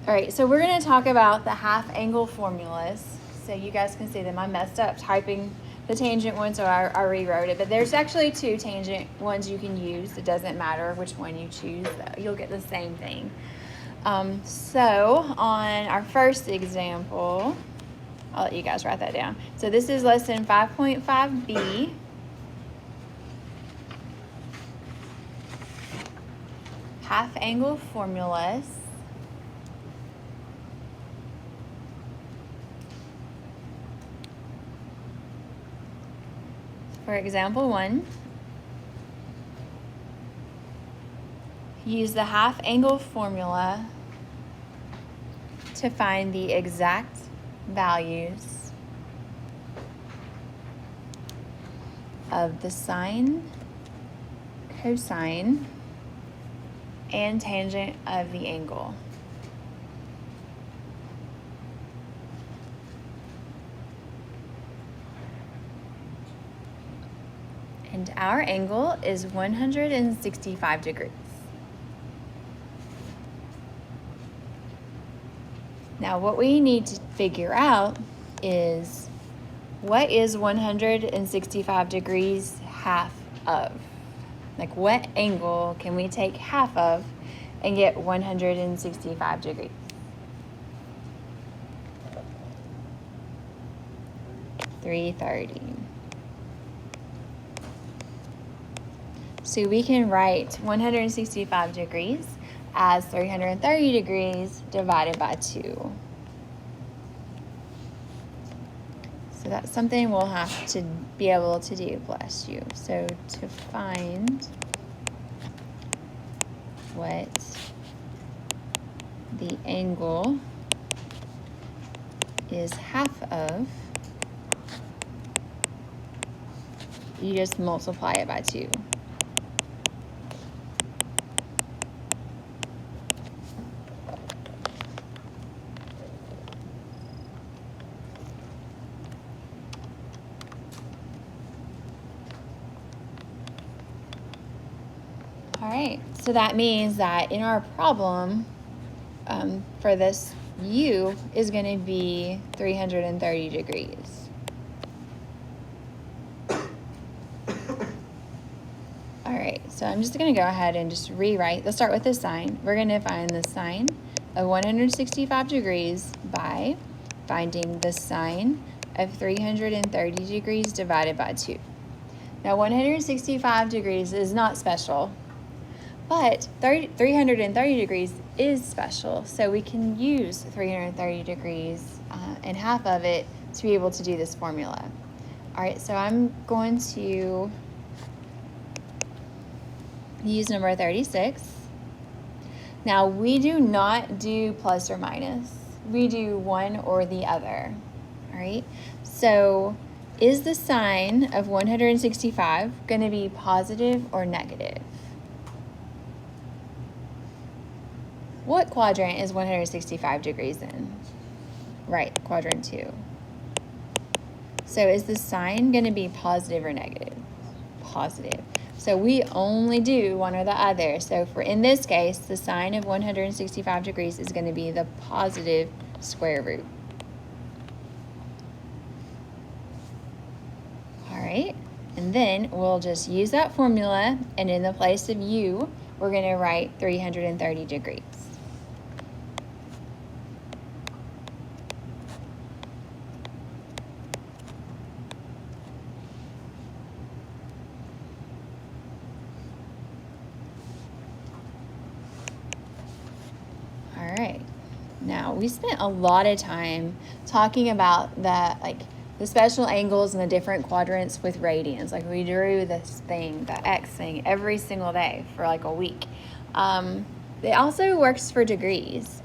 All right, so we're going to talk about the half angle formulas so you guys can see them. I messed up typing the tangent one, so I rewrote it. But there's actually two tangent ones you can use. It doesn't matter which one you choose. You'll get the same thing. So on our first example, I'll let you guys write that down. So this is lesson 5.5b. Half angle formulas. For example 1, use the half angle formula to find the exact values of the sine, cosine, and tangent of the angle. And our angle is 165 degrees. Now what we need to figure out is what is 165 degrees half of? Like what angle can we take half of and get 165 degrees? .330. So we can write 165 degrees as 330 degrees divided by 2. So that's something we'll have to be able to do, bless you. So to find what the angle is half of, you just multiply it by 2. All right, so that means that in our problem, for this u is going to be 330 degrees. All right, so I'm just going to go ahead and just rewrite. Let's start with the sine. We're going to find the sine of 165 degrees by finding the sine of 330 degrees divided by 2. Now 165 degrees is not special, but 330 degrees is special, so we can use 330 degrees and half of it to be able to do this formula. All right, so I'm going to use number 36. Now, we do not do plus or minus. We do one or the other, all right? So is the sine of 165 going to be positive or negative? What quadrant is 165 degrees in? Right, quadrant 2. So is the sine going to be positive or negative? Positive. So we only do one or the other. So for in this case, the sine of 165 degrees is going to be the positive square root. All right, and then we'll just use that formula, and in the place of u, we're going to write 330 degrees. All right, now we spent a lot of time talking about the special angles and the different quadrants with radians. Like we drew this thing, the X thing, every single day for like a week. It also works for degrees.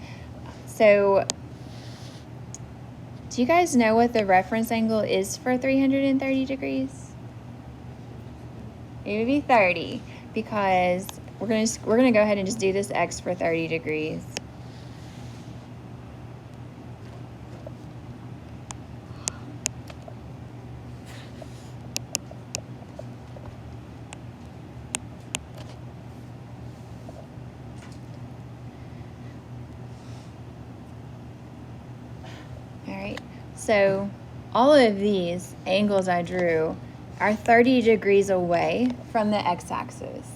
So do you guys know what the reference angle is for 330 degrees? It would be 30, because we're gonna go ahead and just do this X for 30 degrees. So all of these angles I drew are 30 degrees away from the x-axis.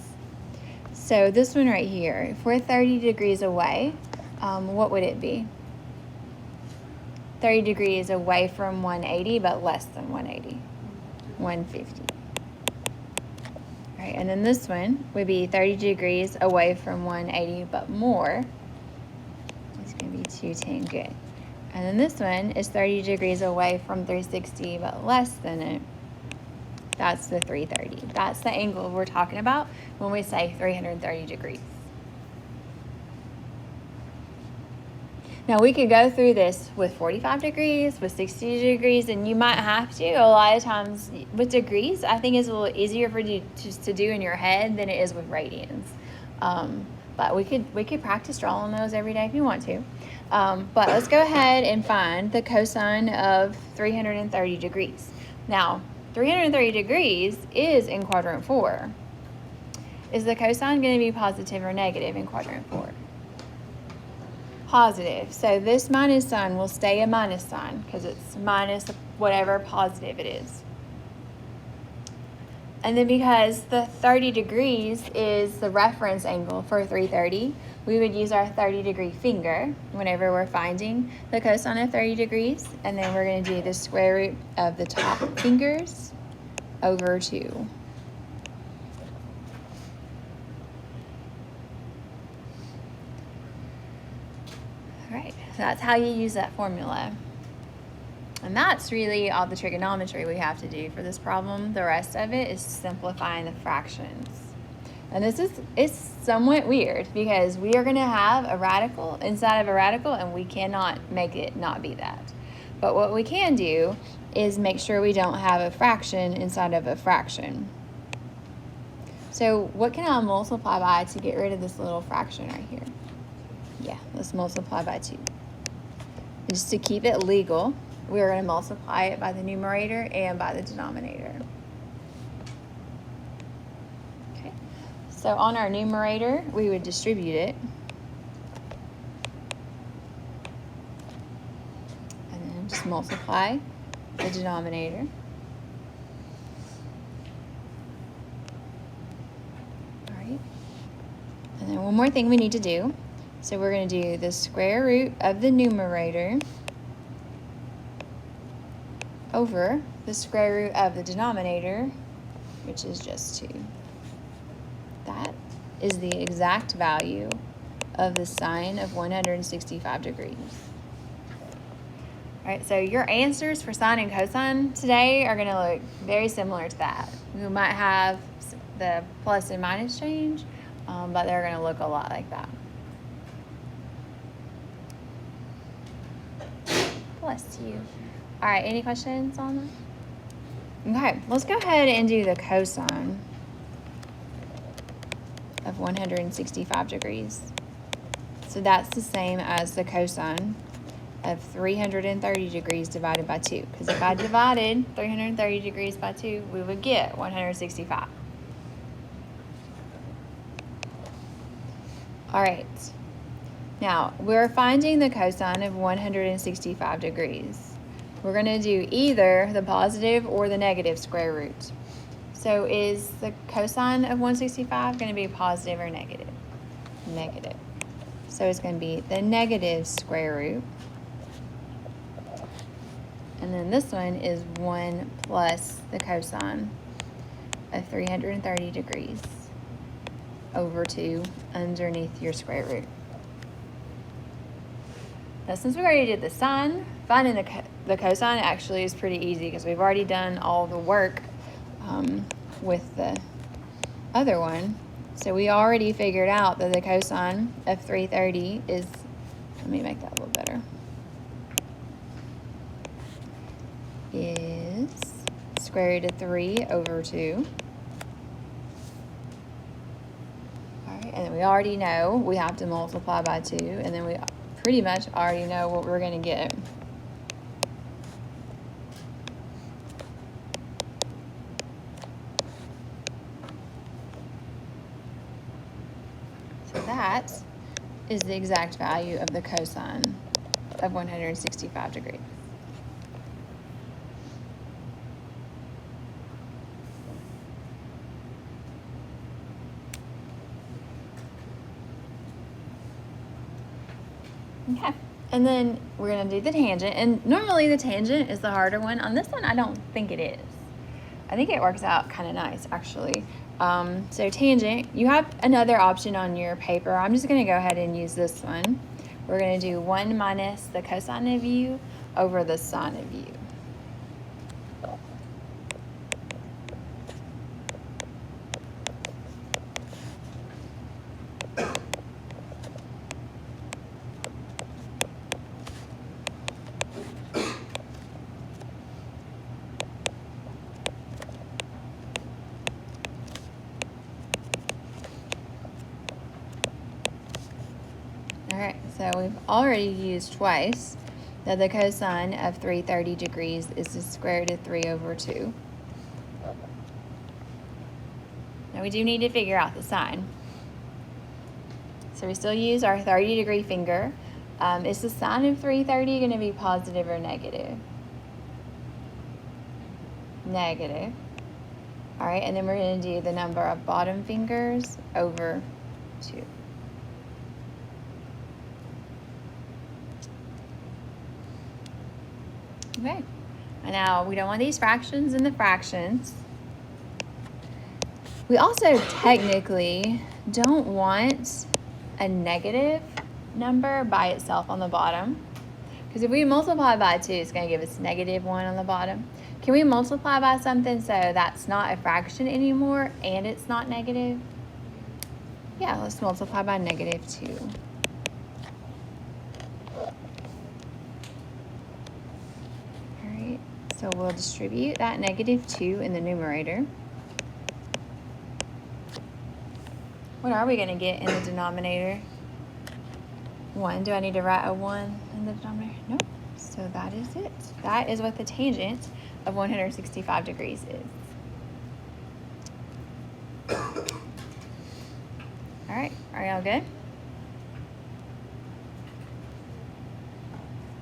So this one right here, if we're 30 degrees away, what would it be? 30 degrees away from 180, but less than 180, 150. All right, and then this one would be 30 degrees away from 180, but more. It's going to be 210, good. And then this one is 30 degrees away from 360, but less than it. That's the 330. That's the angle we're talking about when we say 330 degrees. Now we could go through this with 45 degrees, with 60 degrees, and you might have to. A lot of times with degrees, I think it's a little easier for you to do in your head than it is with radians. But we could practice drawing those every day if you want to. But let's go ahead and find the cosine of 330 degrees. Now, 330 degrees is in quadrant 4. Is the cosine going to be positive or negative in quadrant 4? Positive. So this minus sign will stay a minus sign because it's minus whatever positive it is. And then because the 30 degrees is the reference angle for 330, we would use our 30-degree finger whenever we're finding the cosine of 30 degrees. And then we're going to do the square root of the top fingers over 2. All right, so that's how you use that formula. And that's really all the trigonometry we have to do for this problem. The rest of it is simplifying the fractions. And it's somewhat weird because we are going to have a radical inside of a radical, and we cannot make it not be that. But what we can do is make sure we don't have a fraction inside of a fraction. So what can I multiply by to get rid of this little fraction right here? Yeah, let's multiply by 2. And just to keep it legal, we're going to multiply it by the numerator and by the denominator. Okay, so on our numerator, we would distribute it. And then just multiply the denominator. All right. And then one more thing we need to do. So we're going to do the square root of the numerator over the square root of the denominator, which is just 2. That is the exact value of the sine of 165 degrees. All right, so your answers for sine and cosine today are going to look very similar to that. We might have the plus and minus change, but they're going to look a lot like that. Bless you. All right, any questions on that? Okay, let's go ahead and do the cosine of 165 degrees. So that's the same as the cosine of 330 degrees divided by 2. Because if I divided 330 degrees by 2, we would get 165. All right. Now, we're finding the cosine of 165 degrees. We're going to do either the positive or the negative square root. So is the cosine of 165 going to be positive or negative? Negative. So it's going to be the negative square root. And then this one is 1 plus the cosine of 330 degrees over 2 underneath your square root. Now, since we already did the sine, finding the cosine actually is pretty easy because we've already done all the work with the other one. So we already figured out that the cosine of 330 is, let me make that a little better, is square root of 3 over 2. All right, and then we already know we have to multiply by 2, and then we pretty much already know what we're going to get. So that is the exact value of the cosine of 165 degrees. Okay. And then we're going to do the tangent. And normally the tangent is the harder one. On this one, I don't think it is. I think it works out kind of nice, actually. So tangent, you have another option on your paper. I'm just going to go ahead and use this one. We're going to do 1 minus the cosine of u over the sine of u. Alright, so we've already used twice that the cosine of 330 degrees is the square root of 3 over 2. Now we do need to figure out the sine. So we still use our 30-degree finger. Is the sine of 330 going to be positive or negative? Negative. Alright, and then we're going to do the number of bottom fingers over 2. Okay, and now we don't want these fractions in the fractions. We also technically don't want a negative number by itself on the bottom, because if we multiply by 2, it's going to give us negative 1 on the bottom. Can we multiply by something so that's not a fraction anymore and it's not negative? Yeah, let's multiply by negative 2. So we'll distribute that negative 2 in the numerator. What are we going to get in the denominator? 1. Do I need to write a 1 in the denominator? Nope. So that is it. That is what the tangent of 165 degrees is. All right. Are y'all good?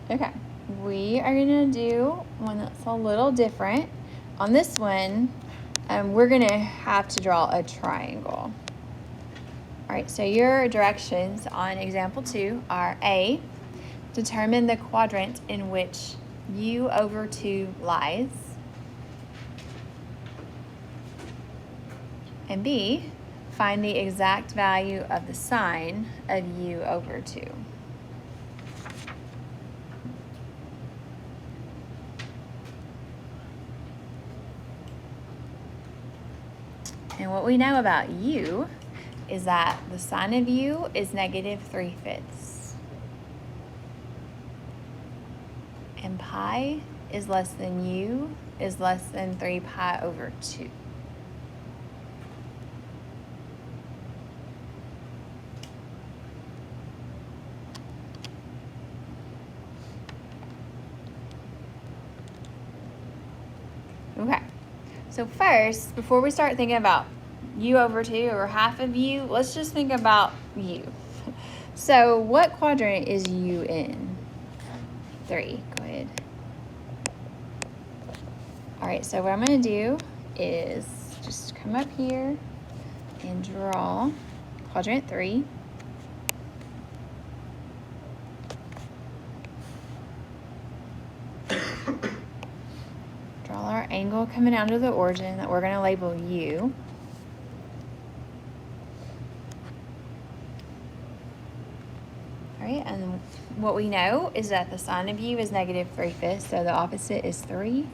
Okay. We are going to do one that's a little different. On this one, we're going to have to draw a triangle. All right, so your directions on example 2 are A, determine the quadrant in which u over 2 lies, and B, find the exact value of the sine of u over 2. And what we know about u is that the sine of u is negative 3/5. And pi is less than u is less than 3 pi over 2. Okay. So first, before we start thinking about u over 2 or half of u, let's just think about u. So what quadrant is u in? 3. Go ahead. All right, so what I'm going to do is just come up here and draw quadrant 3. Draw our angle coming out of the origin that we're going to label u. All right, and what we know is that the sine of u is negative 3/5, so the opposite is 3,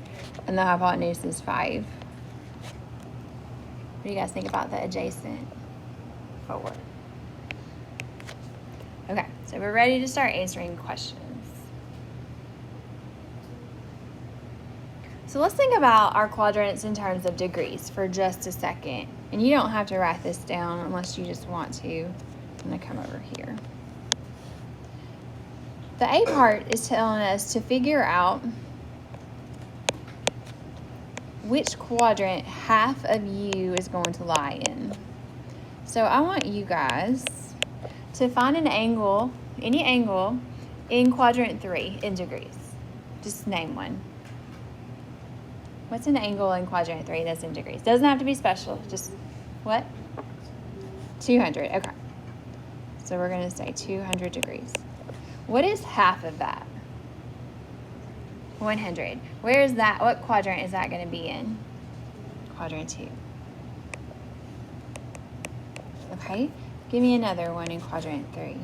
and the hypotenuse is 5. What do you guys think about the adjacent? 4. Okay, so we're ready to start answering questions. So let's think about our quadrants in terms of degrees for just a second. And you don't have to write this down unless you just want to. I'm going to come over here. The A part is telling us to figure out which quadrant half of u is going to lie in. So I want you guys to find an angle, any angle, in quadrant 3 in degrees. Just name one. What's an angle in quadrant 3 that's in degrees? Doesn't have to be special, just what? 200, okay. So we're going to say 200 degrees. What is half of that? 100. Where is that? What quadrant is that going to be in? Quadrant 2. Okay, give me another one in quadrant 3.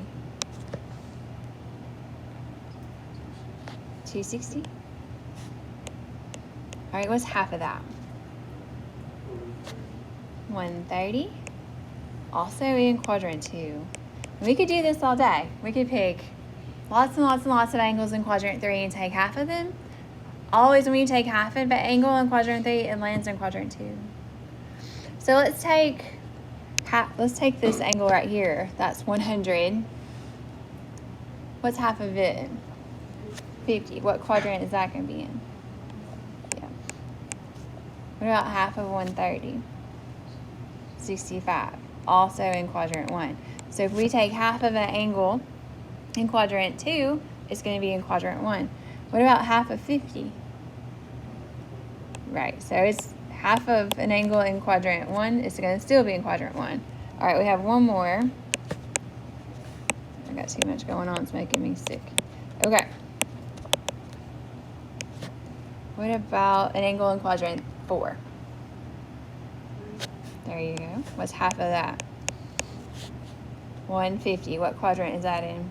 260. All right, what's half of that? 130. Also in quadrant 2. We could do this all day. We could pick lots and lots and lots of angles in quadrant 3 and take half of them. Always when you take half of an angle in quadrant 3, it lands in quadrant 2. So let's take this angle right here. That's 100. What's half of it? 50. What quadrant is that going to be in? Yeah. What about half of 130? 65. Also in quadrant 1. So if we take half of an angle in quadrant 2, it's going to be in quadrant 1. What about half of 50? Right, so it's half of an angle in quadrant 1. It's going to still be in quadrant 1. All right, we have one more. I got too much going on. It's making me sick. Okay. What about an angle in quadrant 4? There you go. What's half of that? 150. What quadrant is that in?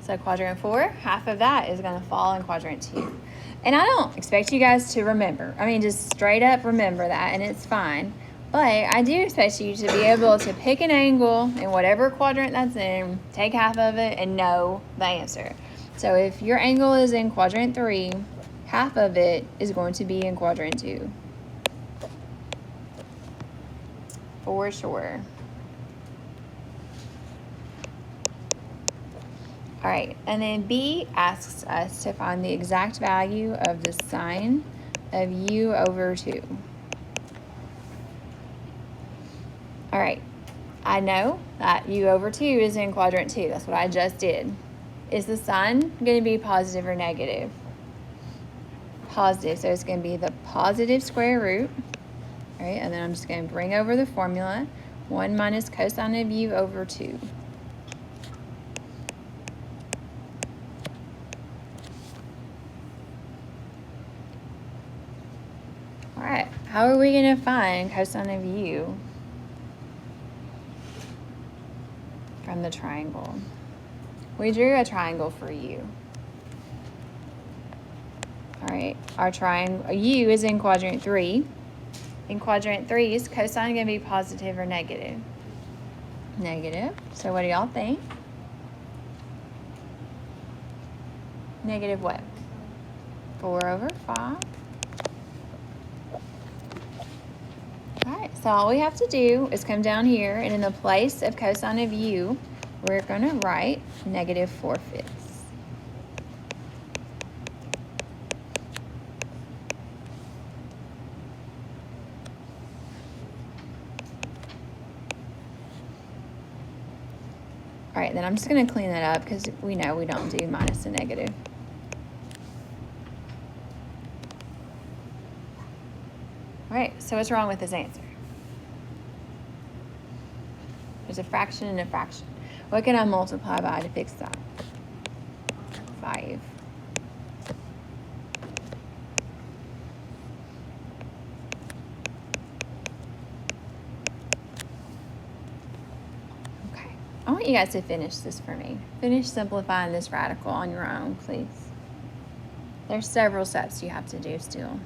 So quadrant 4, half of that is going to fall in quadrant 2. And I don't expect you guys to remember. I mean, just straight up remember that, and it's fine. But I do expect you to be able to pick an angle in whatever quadrant that's in, take half of it, and know the answer. So if your angle is in quadrant 3, half of it is going to be in quadrant 2. For sure. All right, and then B asks us to find the exact value of the sine of u over 2. All right, I know that u over 2 is in quadrant 2. That's what I just did. Is the sine going to be positive or negative? Positive, so it's going to be the positive square root. All right, and then I'm just going to bring over the formula. 1 minus cosine of u over 2. All right, how are we going to find cosine of u from the triangle? We drew a triangle for u. All right, our triangle, u is in quadrant 3. In quadrant 3, is cosine going to be positive or negative? Negative. So what do y'all think? Negative what? 4 over 5. Alright, so all we have to do is come down here, and in the place of cosine of u, we're going to write negative 4/5. All right, then I'm just going to clean that up because we know we don't do minus and negative. All right, so what's wrong with this answer? There's a fraction and a fraction. What can I multiply by to fix that? 5. Okay, I want you guys to finish this for me. Finish simplifying this radical on your own, please. There's several steps you have to do still.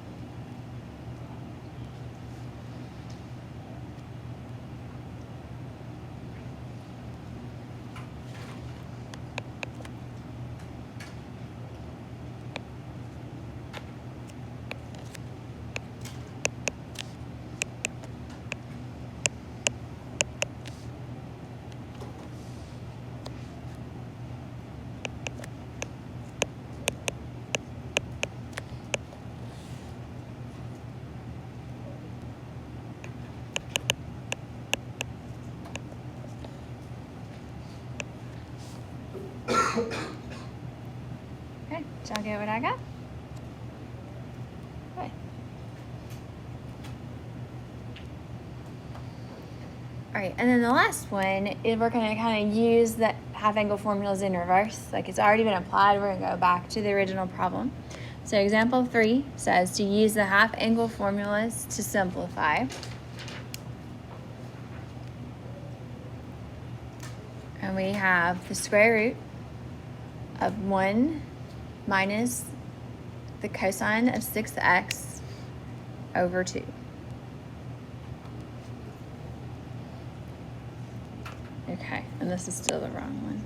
Okay, did y'all get what I got? Good. All right, and then the last one is we're going to kind of use the half angle formulas in reverse. Like it's already been applied, we're going to go back to the original problem. So example 3 says to use the half angle formulas to simplify. And we have the square root of 1 minus the cosine of 6x over 2. Okay, and this is still the wrong one.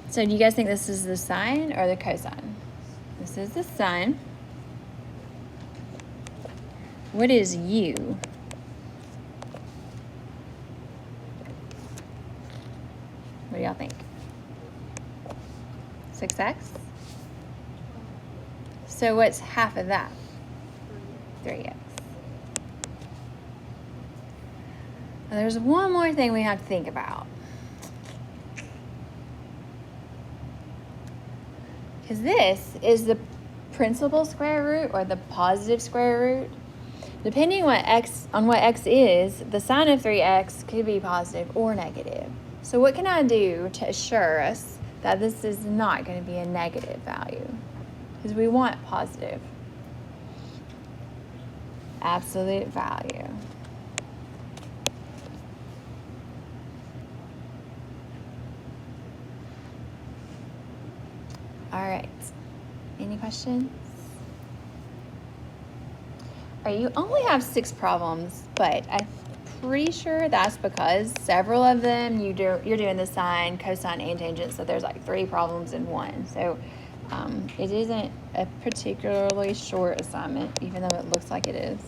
So do you guys think this is the sine or the cosine? This is the sine. What is u? What do y'all think? 6x? So what's half of that? 3x. Now there's one more thing we have to think about. Because this is the principal square root or the positive square root. Depending on what x is, the sine of 3x could be positive or negative. So what can I do to assure us that this is not going to be a negative value? Because we want positive. Absolute value. All right. Any questions? All right, you only have 6 problems, but I'm pretty sure that's because several of them you're doing the sine, cosine, and tangent, so there's like 3 problems in one. So it isn't a particularly short assignment, even though it looks like it is.